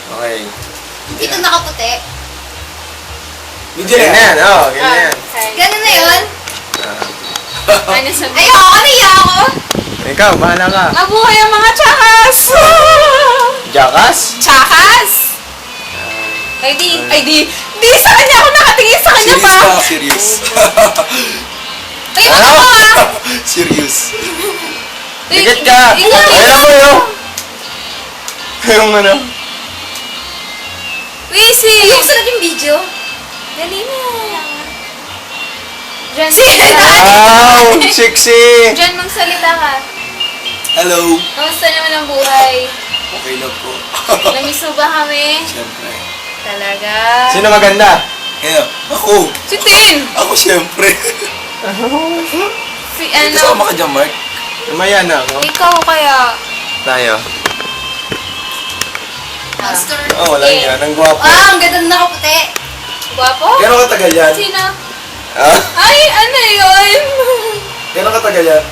Okay. Dito nakaputi. Ganyan, ganyan. Ganun na yun? Ano sabi? Ayoko, naiya ako. Ikaw, bahala ka. Mabuhay ang mga tsakas! Jackass? Tsakas! Ay di sa kanya ako nakatingin sa kanya pa! Serious. Ay, ano ko ah! Serious. Dikit ka! Ikaw, Ayun mo yun! Yung ano? Wisi! Ayoko sunod yung video. Dali na. Jen, Wow! Sexy! Jen, magsalita ka. Hello. Kamusta naman ang buhay? Okay lang po. Namiss mo ba kami? Siyempre. Talaga? Sino maganda? Kaya, ako. Si Tin! Ako siyempre. Kasama ka dyan, Mark. Namaya na ako. Ikaw kaya? Tayo. Monster. Oh, wala yan. Ang gwapo. Ah, ang ganda na nakaputi. Gwapo? Gano'ng katagal yan? Sino? Ah? Ay, ano yun? Gano'ng katagal yan?